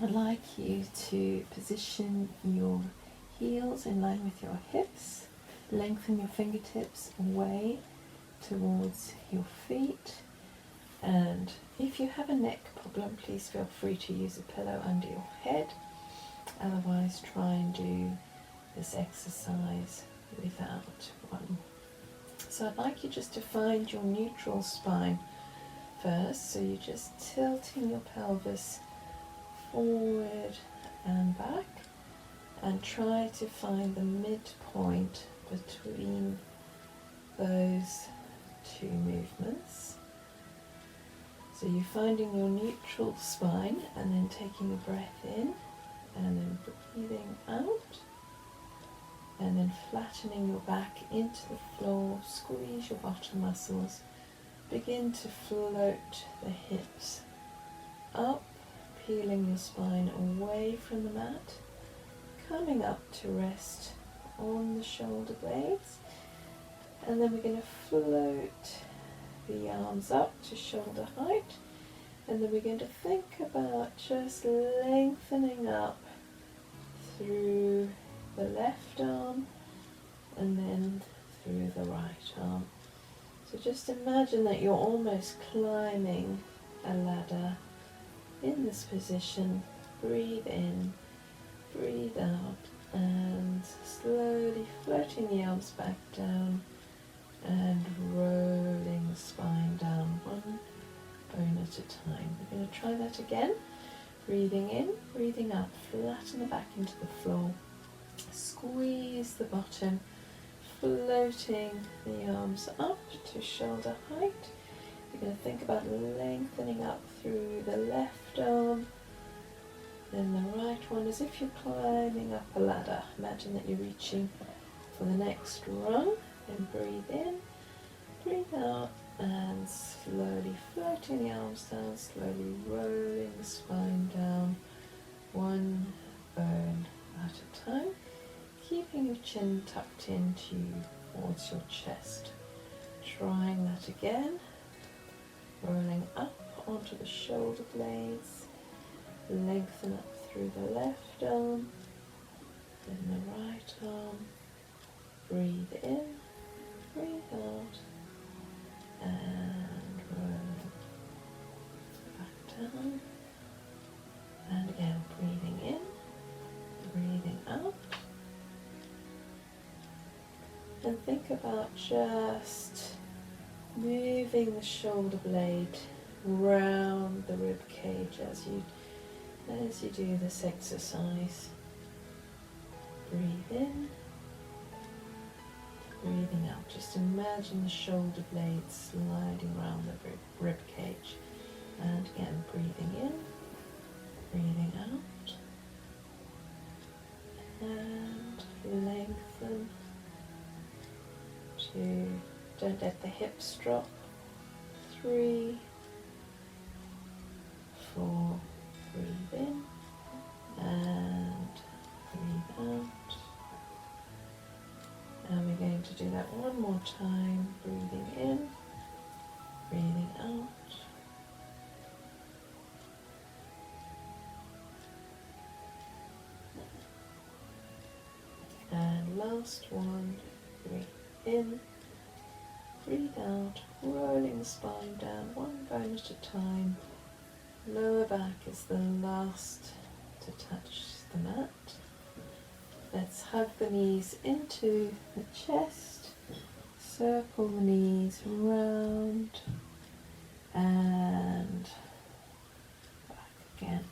I'd like you to position your heels in line with your hips, lengthen your fingertips away towards your feet, and if you have a neck problem, please feel free to use a pillow under your head. Otherwise, try and do this exercise without one. So I'd like you just to find your neutral spine first, so you're just tilting your pelvis forward and back, and try to find the midpoint between those two movements. So you're finding your neutral spine and then taking a breath in and then breathing out, and then flattening your back into the floor, squeeze your bottom muscles, begin to float the hips up, peeling your spine away from the mat, coming up to rest on the shoulder blades, and then we're going to float the arms up to shoulder height, and then we're going to think about just lengthening up through the left arm and then through the right arm. So just imagine that you're almost climbing a ladder in this position. Breathe in, breathe out, and slowly floating the arms back down and rolling the spine down one bone at a time. We're going to try that again. Breathing in, breathing out, flatten the back into the floor, squeeze the bottom, floating the arms up to shoulder height. We're going to think about lengthening up through the left arm, then the right one, as if you're climbing up a ladder. Imagine that you're reaching for the next rung. Then breathe in, breathe out, and slowly floating the arms down, slowly rolling the spine down, one bone at a time, keeping your chin tucked into towards your chest. Trying that again, rolling up onto the shoulder blades, lengthen up through the left arm, then the right arm, breathe in, breathe out, and roll back down, and again breathing in, breathing out, and think about just moving the shoulder blade round the rib cage as you do this exercise. Breathe in, breathing out. Just imagine the shoulder blade sliding around the rib cage. And again, breathing in, breathing out, and lengthen. Don't let the hips drop. 3, 4, breathe in, and breathe out. And we're going to do that one more time, breathing in, breathing out. And last one, breathe in, breathe out, rolling the spine down one bone at a time. Lower back is the last to touch the mat. Let's hug the knees into the chest, circle the knees round and back again.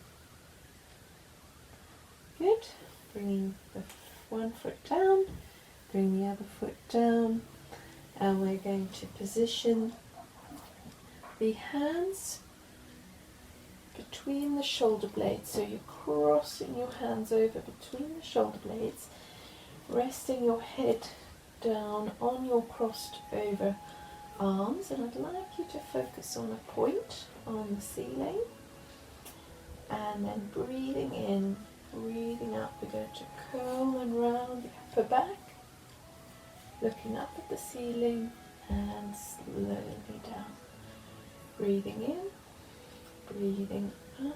Good. Bringing the one foot down, bring the other foot down, and we're going to position the hands between the shoulder blades. So you're crossing your hands over between the shoulder blades, resting your head down on your crossed over arms, and I'd like you to focus on a point on the ceiling, and then breathing in, breathing out, we're going to curl and round the upper back, looking up at the ceiling and slowly down. Breathing in, breathing out,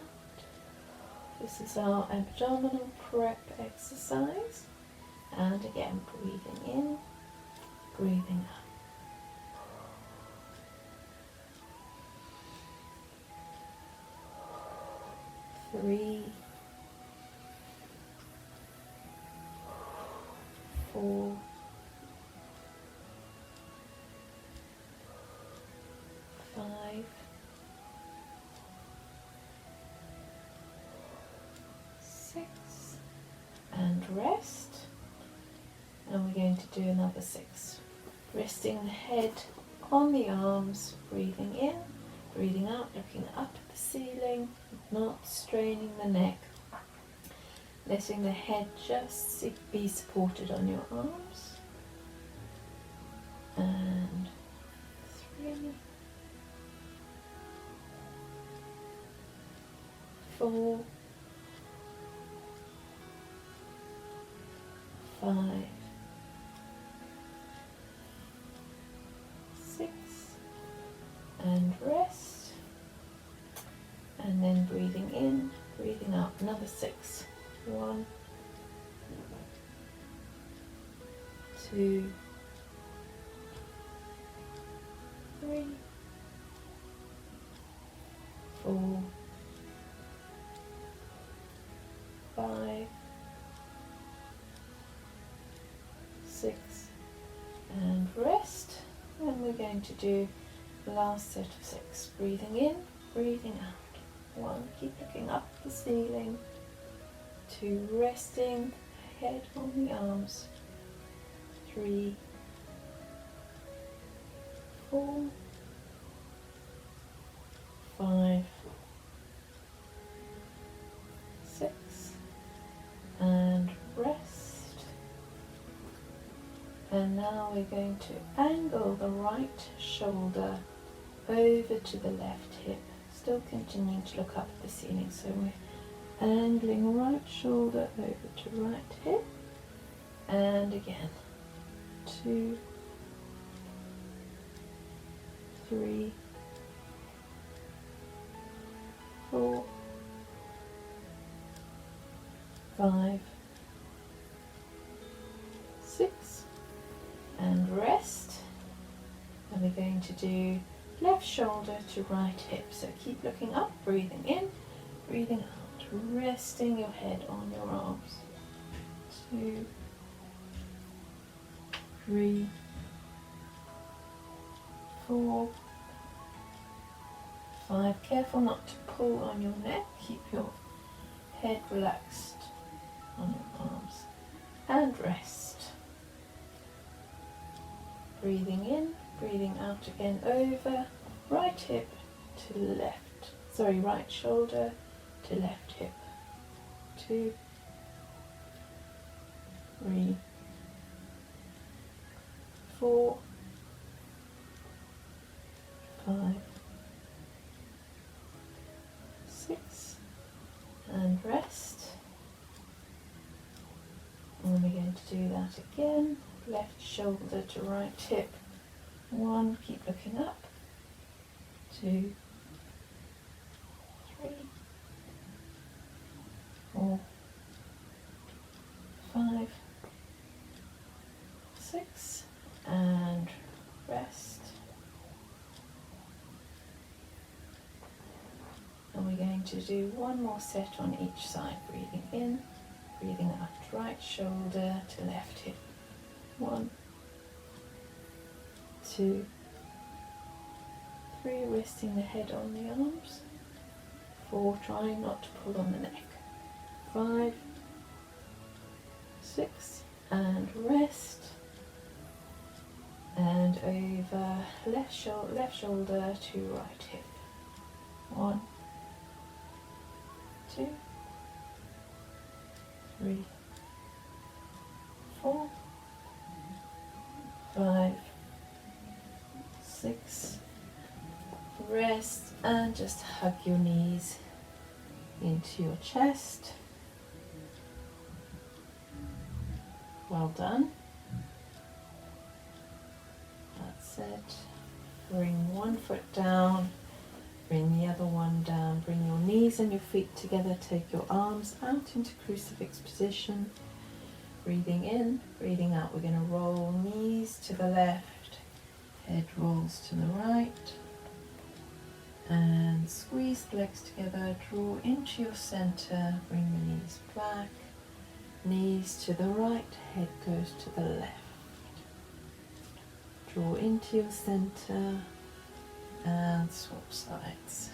This is our abdominal prep exercise. And again, breathing in, breathing out. 3, 4, 5, 6, and rest. And we're going to do another 6. Resting the head on the arms, breathing in, breathing out, looking up at the ceiling, not straining the neck, letting the head just be supported on your arms. And 3, 4, 5, 6, and rest. And then breathing in, breathing out, another 6. 1, 2, 3, 4, 5, 6, and rest. And we're going to do the last set of 6. Breathing in, breathing out. 1, keep looking up at the ceiling. 2, resting head on the arms. 3, 4, 5, 6, and rest. And now we're going to angle the right shoulder over to the left hip, still continuing to look up at the ceiling. So we're angling right shoulder over to right hip, and again 2, 3, 4, 5, 6, and rest. And we're going to do left shoulder to right hip. So keep looking up, breathing in, breathing out, resting your head on your arms. 2, 3, 4, 5. Careful not to pull on your neck. Keep your head relaxed on your arms. And rest. Breathing in, breathing out again over right hip to left. Sorry, right shoulder to left hip. 2, 3, 4, 5, 6, and rest. And we're going to do that again. Left shoulder to right hip. 1, keep looking up. 2, 3, 4, 5, 6, and rest. And we're going to do one more set on each side. Breathing in, breathing out. Right shoulder to left hip. 1, 2, 3, resting the head on the arms. 4, trying not to pull on the neck. 5, 6, and rest. And over left shoulder to right hip. 1, 2, 3, 4, 5, 6, rest, and just hug your knees into your chest. Well done. That's it. Bring one foot down Bring the other one down. Bring your knees and your feet together. Take your arms out into crucifix position. Breathing in, breathing out. We're going to roll knees to the left, head rolls to the right, and squeeze the legs together. Draw into your center. Bring the knees back, knees to the right, head goes to the left. Draw into your center and swap sides.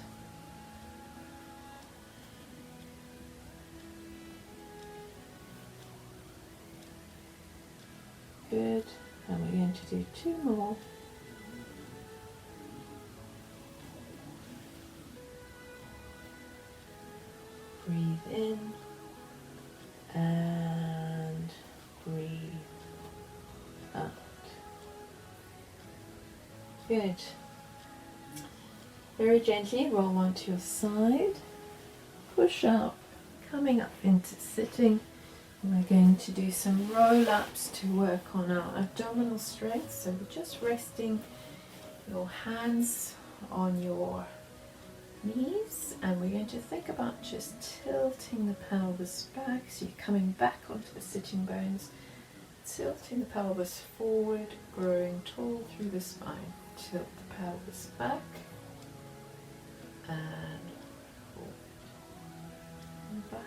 Good, and we're going to do 2 more. Breathe in and breathe out. Good. Very gently roll onto your side, push up, coming up into sitting. We're going to do some roll-ups to work on our abdominal strength. So we're just resting your hands on your knees, and we're going to think about just tilting the pelvis back. So you're coming back onto the sitting bones, tilting the pelvis forward, growing tall through the spine. Tilt the pelvis back and forward and back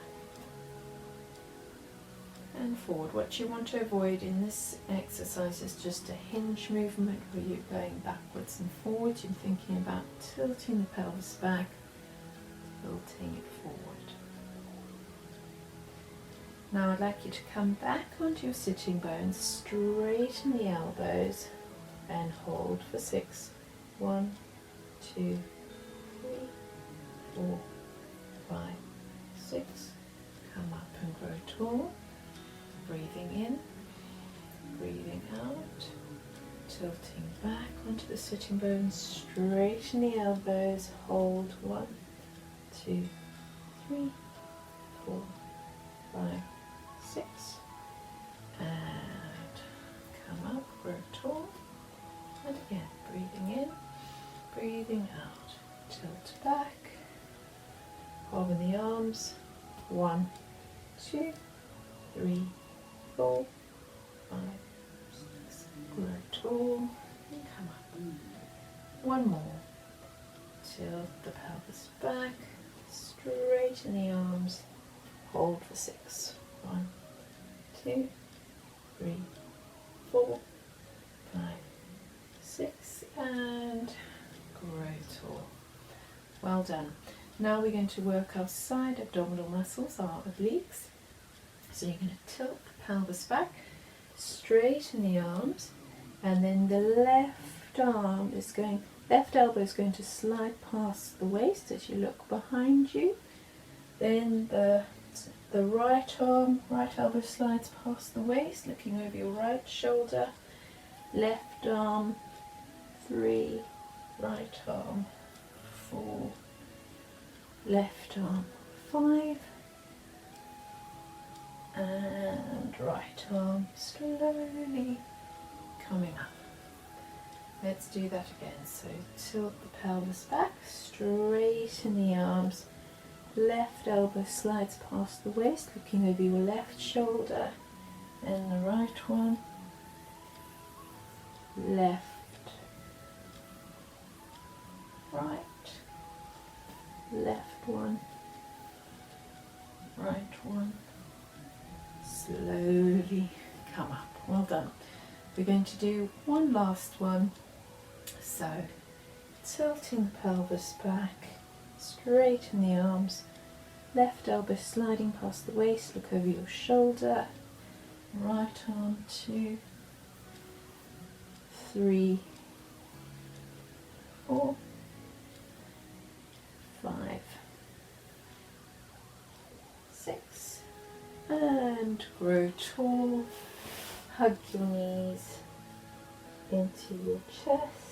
and forward. What you want to avoid in this exercise is just a hinge movement where you're going backwards and forwards. You're thinking about tilting the pelvis back, tilting it forward. Now I'd like you to come back onto your sitting bones, straighten the elbows and hold for 6. 1, 2, 3, 4, 5, 6. Come up and grow tall. Breathing in, breathing out, tilting back onto the sitting bones, straighten the elbows, hold 1, 2, 3, 4, 5, 6, and come up, grow tall, and again, breathing in, breathing out, tilt back, hover the arms, 1, 2, 3, 4, 5, 6, grow tall, and come up. 1 more, tilt the pelvis back, straighten the arms, hold for 6. 1, 2, 3, 4, 5, 6, and grow tall. Well done. Now we're going to work our side abdominal muscles, our obliques. So you're going to tilt the pelvis back, straighten the arms, and then the left elbow is going to slide past the waist as you look behind you. Then the right elbow slides past the waist, looking over your right shoulder. Left arm, 3, right arm, 4, left arm, 5, and right arm slowly coming up. Let's do that again. So tilt the pelvis back, straighten the arms, left elbow slides past the waist, looking over your left shoulder, and the right one, left, right, left one, right one, slowly come up. Well done. We're going to do one last one. So tilting the pelvis back, straighten the arms, left elbow sliding past the waist, look over your shoulder, right arm, 2, 3, 4, 5, 6, and grow tall. Hug your knees into your chest.